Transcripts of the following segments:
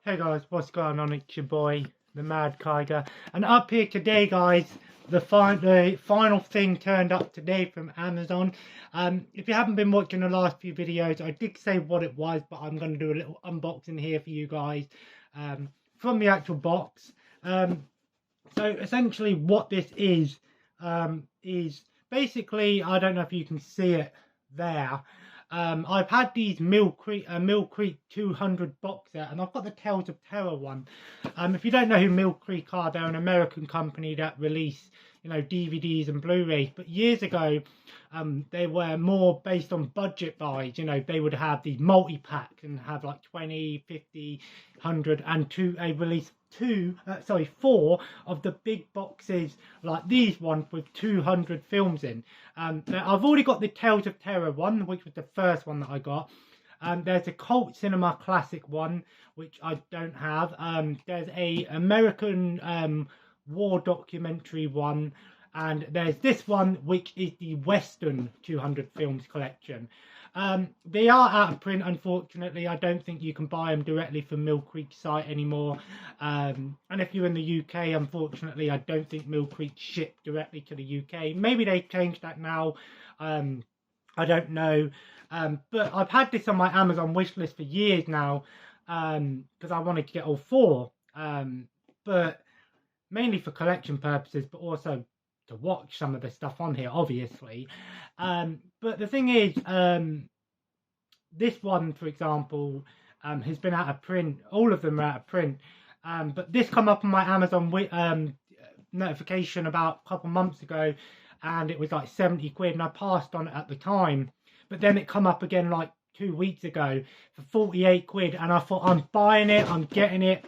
Hey guys, what's going on? It's your boy, the Mad Kiger, and up here today, guys, the final thing turned up today from Amazon. If you haven't been watching the last few videos, I did say what it was, but I'm going to do a little unboxing here for you guys from the actual box. So essentially, what this is basically, I don't know if you can see it there. I've had these Mill Creek 200 box set, and I've got the Tales of Terror one. If you don't know who Mill Creek are, they're an American company that release, DVDs and Blu-rays. But years ago, they were more based on budget buys. They would have these multi-packs and have like 20, 50, 100, and they released four of the big boxes like these ones with 200 films in. I've already got the Tales of Terror one, which was the first one that I got. There's a Cult Cinema Classic one, which I don't have. There's a American war documentary one, and there's this one, which is the Western 200 films collection. They are out of print, unfortunately. I don't think you can buy them directly from Mill Creek site anymore. And if you're in the UK, unfortunately, I don't think Mill Creek ship directly to the UK. Maybe they've changed that now. I don't know. But I've had this on my Amazon wish list for years now, because I wanted to get all four. But mainly for collection purposes, but also to watch some of the stuff on here, obviously. But the thing is, this one, for example, has been out of print. All of them are out of print. But this come up on my Amazon notification about a couple months ago, and it was like 70 quid, and I passed on it at the time. But then it come up again like 2 weeks ago for 48 quid, and I thought, I'm buying it, I'm getting it,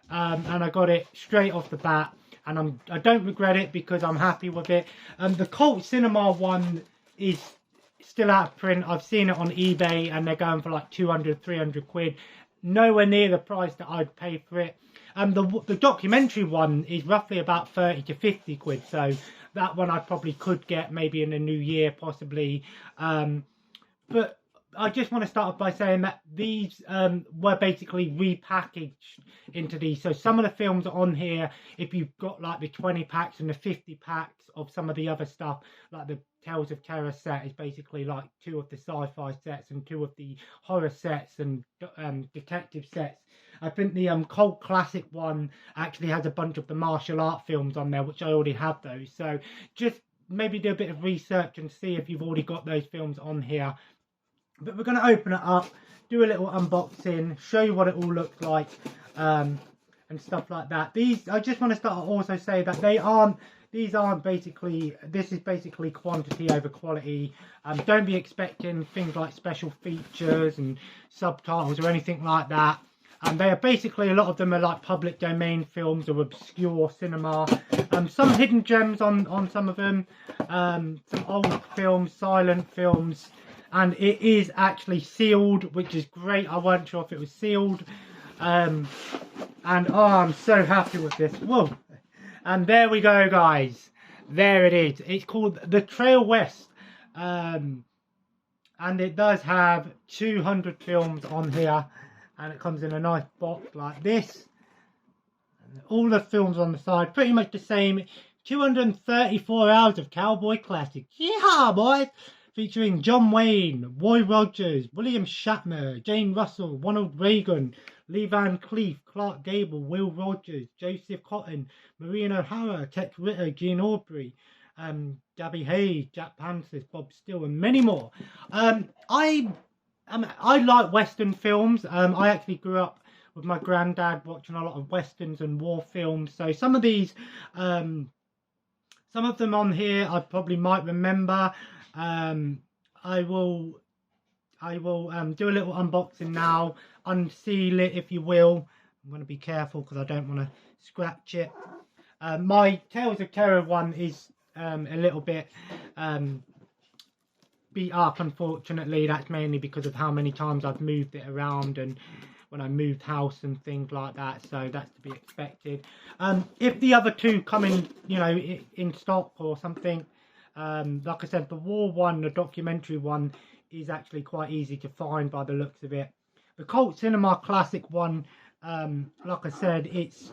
and I got it straight off the bat. And I don't regret it because I'm happy with it. The Cult Cinema one is still out of print. I've seen it on eBay and they're going for like 200, 300 quid. Nowhere near the price that I'd pay for it. The documentary one is roughly about 30 to 50 quid. So that one I probably could get maybe in the new year, possibly. But I just want to start off by saying that these were basically repackaged into these. So some of the films are on here. If you've got like the 20 packs and the 50 packs of some of the other stuff, like the Tales of Terror set is basically like 2 of the sci-fi sets and 2 of the horror sets and detective sets. I think the Cult Classic one actually has a bunch of the martial art films on there, which I already have those. So just maybe do a bit of research and see if you've already got those films on here. But we're going to open it up, do a little unboxing, show you what it all looks like, and stuff like that. I just want to start also say that this is basically quantity over quality. Don't be expecting things like special features and subtitles or anything like that. They are basically, a lot of them are like public domain films or obscure cinema. Some hidden gems on some of them, some old films, silent films. And it is actually sealed, which is great. I wasn't sure if it was sealed. And oh, I'm so happy with this. Whoa. And there we go, guys. There it is. It's called The Trail West. And it does have 200 films on here. And it comes in a nice box like this. And all the films on the side, pretty much the same. 234 hours of cowboy classics. Yeehaw, boys! Featuring John Wayne, Roy Rogers, William Shatner, Jane Russell, Ronald Reagan, Lee Van Cleef, Clark Gable, Will Rogers, Joseph Cotton, Maureen O'Hara, Tex Ritter, Gene Autry, Gabby Hayes, Jack Panthers, Bob Steele, and many more. I like Western films. I actually grew up with my granddad watching a lot of Westerns and war films. So some of these, some of them on here I probably might remember. I will do a little unboxing now, unseal it if you will. I'm going to be careful because I don't want to scratch it. My Tales of Terror one is a little bit beat up, unfortunately. That's mainly because of how many times I've moved it around and when I moved house and things like that, so that's to be expected. If the other two come in, in stock or something, like I said, the war one, the documentary one, is actually quite easy to find by the looks of it. The Cult Cinema Classic one like I said, it's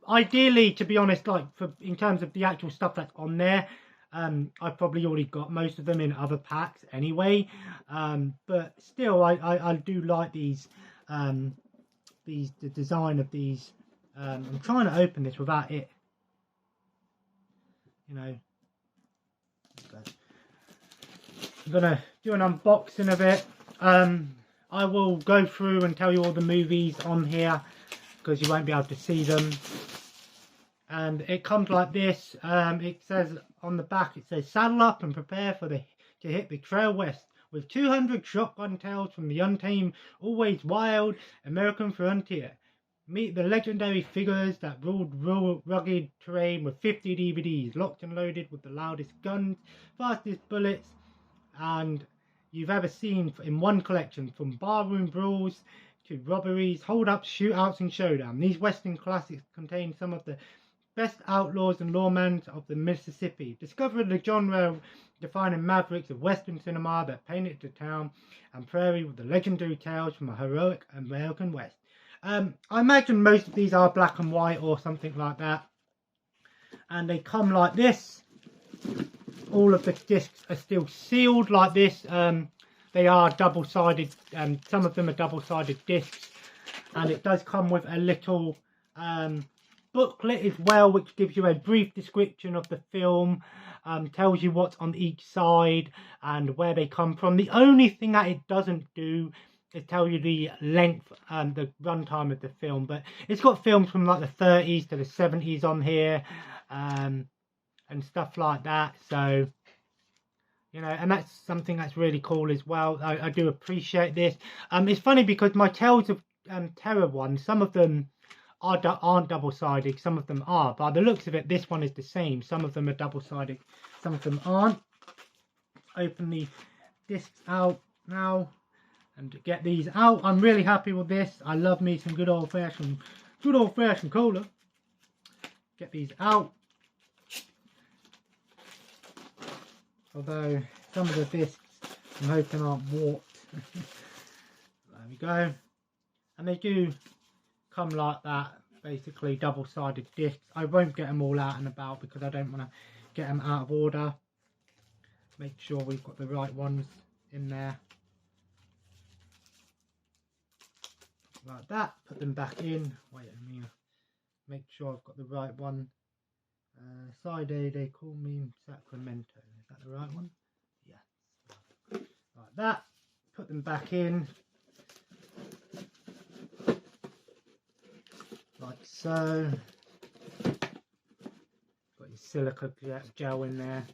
ideally, to be honest, like in terms of the actual stuff that's on there, I've probably already got most of them in other packs anyway. But still, I do like these the design of these. I'm trying to open this without it, you know. I'm gonna do an unboxing of it. I will go through and tell you all the movies on here because you won't be able to see them. And it comes like this. It says on the back, it says saddle up and prepare to hit the trail west with 200 shotgun tales from the untamed, always wild American frontier. Meet the legendary figures that ruled rugged terrain with 50 DVDs locked and loaded with the loudest guns, fastest bullets, and you've ever seen in one collection, from barroom brawls to robberies, hold-ups, shootouts and showdown. These western classics contain some of the best outlaws and lawmen of the Mississippi. Discover the genre-defining mavericks of western cinema that painted the town and prairie with the legendary tales from a heroic American West. I imagine most of these are black and white or something like that. And they come like this. All of the discs are still sealed like this. They are double-sided, some of them are double-sided discs, and it does come with a little booklet as well, which gives you a brief description of the film, tells you what's on each side and where they come from. The only thing that it doesn't do is tell you the length and the runtime of the film, but it's got films from like the 30s to the 70s on here, and stuff like that. So, you know, and that's something that's really cool as well. I do appreciate this. It's funny because my Tales of Terror ones, some of them aren't double-sided, some of them are. By the looks of it, this one is the same. Some of them are double-sided, some of them aren't. Open the discs out now and get these out. I'm really happy with this. I love me some good old-fashioned cola. Get these out. Although some of the discs I'm hoping aren't warped. There we go. And they do come like that, basically double-sided discs. I won't get them all out and about because I don't want to get them out of order. Make sure we've got the right ones in there. Like that. Put them back in. Wait a minute. Make sure I've got the right one. Side A, they call me Sacramento. Is that the right one? Yeah. Like that. Put them back in. Like so. Got your silica gel in there.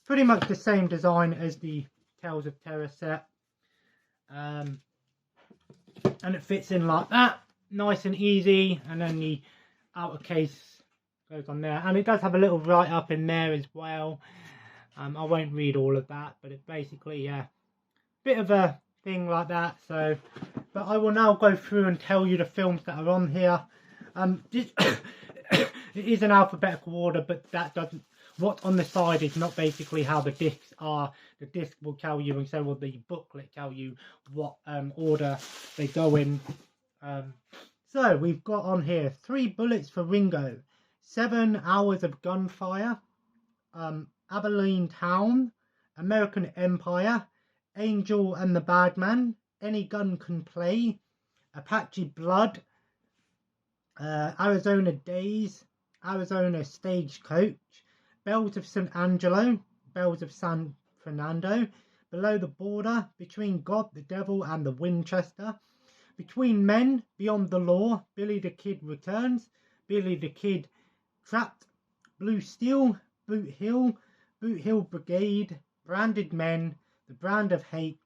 Pretty much the same design as the Tales of Terror set. And it fits in like that. Nice and easy. And then the outer case goes on there, and it does have a little write-up in there as well. I won't read all of that, but it basically bit of a thing like that. So, but I will now go through and tell you the films that are on here. It is an alphabetical order, but that doesn't, what's on the side is not basically how the discs are. The disc will tell you, and so will the booklet tell you what order they go in. So we've got on here 3 Bullets for Ringo, 7 Hours of Gunfire, Abilene Town, American Empire, Angel and the Badman, Any Gun Can Play, Apache Blood, Arizona Days, Arizona Stagecoach, Bells of St. Angelo, Bells of San Fernando, Below the Border, Between God, the Devil and the Winchester, Between Men, Beyond the Law, Billy the Kid Returns, Billy the Kid Trapped, Blue Steel, Boot Hill Brigade, Branded Men, The Brand of Hate,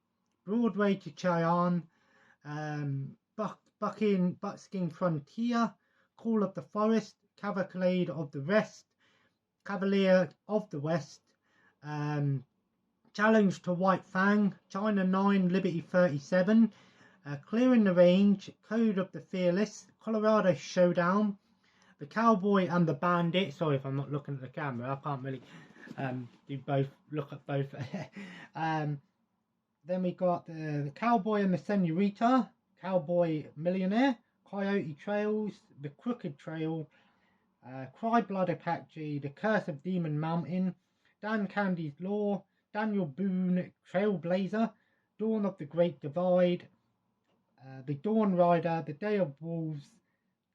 Broadway to Cheyenne, Buckskin Frontier, Call of the Forest, Cavalcade of the West, Cavalier of the West, Challenge to White Fang, China 9, Liberty 37, Clearing the Range, Code of the Fearless, Colorado Showdown, The Cowboy and the Bandit. Sorry if I'm not looking at the camera, I can't really do both, look at both. Then we got the Cowboy and the Senorita, Cowboy Millionaire, Coyote Trails, The Crooked Trail, Cry Blood Apache, The Curse of Demon Mountain, Dan Candy's Law, Daniel Boone Trailblazer, Dawn of the Great Divide, The Dawn Rider, The Day of Wolves,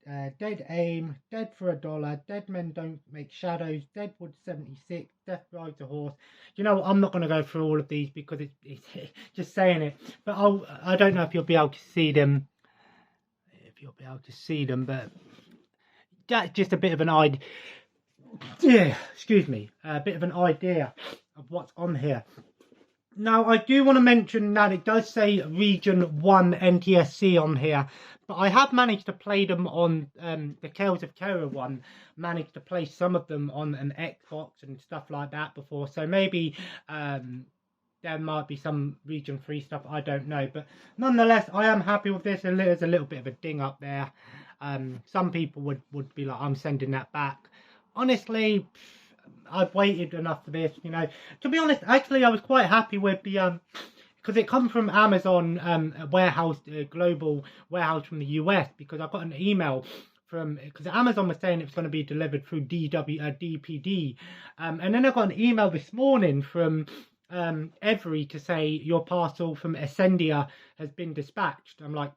Dead Aim, Dead for a Dollar, Dead Men Don't Make Shadows, Deadwood 76, Death Rides a Horse. You know, I'm not going to go through all of these because it's just saying it. But I don't know if you'll be able to see them. But that's just a bit of an idea. Yeah, excuse me, a bit of an idea of what's on here. Now, I do want to mention that it does say Region 1 NTSC on here, but I have managed to play them on the Tales of Terror one, managed to play some of them on an Xbox and stuff like that before, so maybe there might be some Region 3 stuff, I don't know, but nonetheless, I am happy with this. There's a little bit of a ding up there. Some people would be like, I'm sending that back. Honestly, I've waited enough for this, you know. To be honest, actually, I was quite happy with the because it comes from Amazon warehouse, global warehouse from the US, because I got an email from, because Amazon was saying it was going to be delivered through DPD, and then I got an email this morning from Every to say your parcel from Ascendia has been dispatched. I'm like,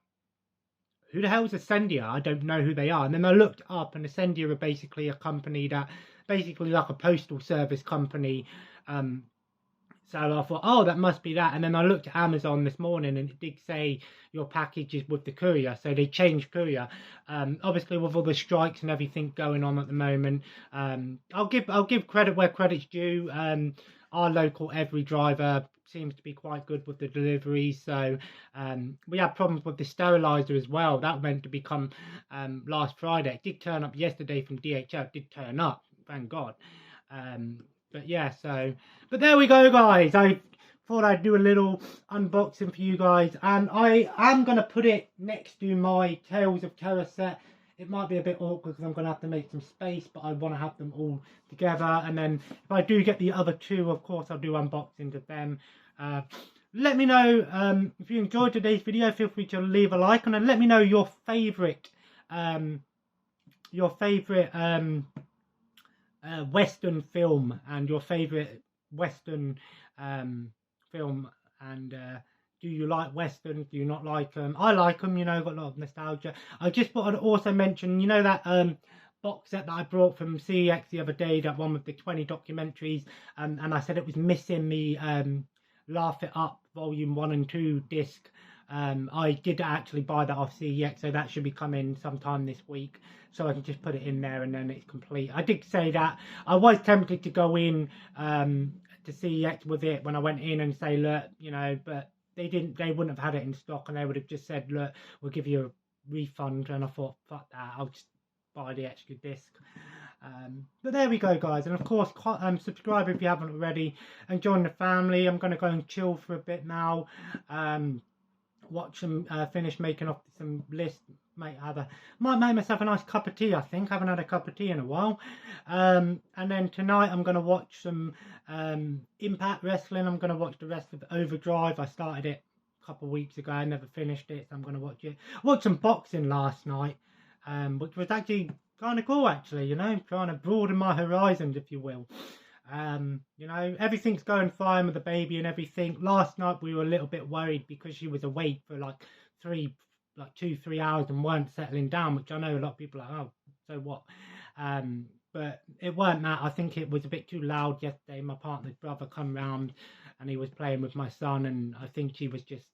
who the hell is Ascendia? I don't know who they are. And then I looked up, and Ascendia are basically a company that, basically like a postal service company. So I thought, oh, that must be that. And then I looked at Amazon this morning, and it did say your package is with the courier. So they changed courier. Obviously, with all the strikes and everything going on at the moment, I'll give credit where credit's due. Our local Every driver seems to be quite good with the deliveries. So we had problems with the sterilizer as well. That meant to become last Friday. It did turn up yesterday from DHL. It did turn up, thank God. But yeah, so, but there we go, guys. I thought I'd do a little unboxing for you guys, and I am going to put it next to my Tales of Terror set. It might be a bit awkward because I'm going to have to make some space, but I want to have them all together. And then if I do get the other two, of course, I'll do unboxings of them. Let me know if you enjoyed today's video. Feel free to leave a like, and then let me know your favourite Western film, and your favourite Western film, and do you like Westerns? Do you not like them? I like them, you know, got a lot of nostalgia. I just thought I'd also mention, you know, that box set that I brought from CEX the other day, that one with the 20 documentaries, and I said it was missing the Laugh It Up Volume 1 and 2 disc. I did actually buy that off CEX, so that should be coming sometime this week, so I can just put it in there and then it's complete. I did say that I was tempted to go in to CEX with it when I went in and say, look, you know, but they wouldn't have had it in stock, and they would have just said, look, we'll give you a refund. And I thought, fuck that, I'll just buy the extra disc. But there we go, guys, and of course subscribe if you haven't already, and join the family. I'm going to go and chill for a bit now, watch them finish making off some lists. Might make myself a nice cup of tea. I think I haven't had a cup of tea in a while, and then tonight I'm going to watch some Impact Wrestling. I'm going to watch the rest of Overdrive. I started it a couple of weeks ago, I never finished it, so I'm going to watch it. Watched some boxing last night, which was actually kind of cool, actually, you know, trying to broaden my horizons, if you will. You know, everything's going fine with the baby and everything. Last night we were a little bit worried because she was awake for like 2-3 hours and weren't settling down, which I know a lot of people are like, oh, so what? But it weren't that. I think it was a bit too loud yesterday. My partner's brother come round and he was playing with my son, and I think she was just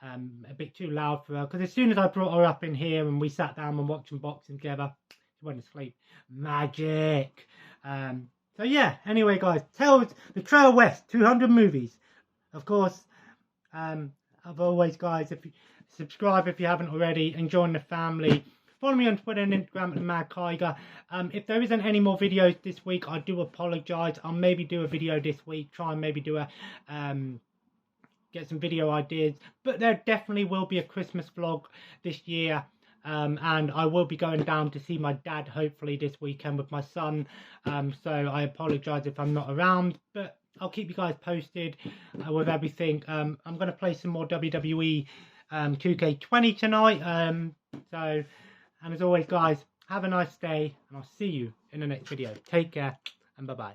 a bit too loud for her, because as soon as I brought her up in here and we sat down and watched some boxing together, she went to sleep. Magic. So yeah, anyway, guys, Tales, The Trail West, 200 movies. Of course, as always, guys, if you subscribe if you haven't already, and join the family. Follow me on Twitter and Instagram at the Mad Kiger. If there isn't any more videos this week, I do apologise. I'll maybe do a video this week, try and maybe do a get some video ideas. But there definitely will be a Christmas vlog this year. And I will be going down to see my dad hopefully this weekend with my son. So I apologise if I'm not around, but I'll keep you guys posted with everything. I'm going to play some more WWE 2K20 tonight. And as always, guys, have a nice day, and I'll see you in the next video. Take care, and bye-bye.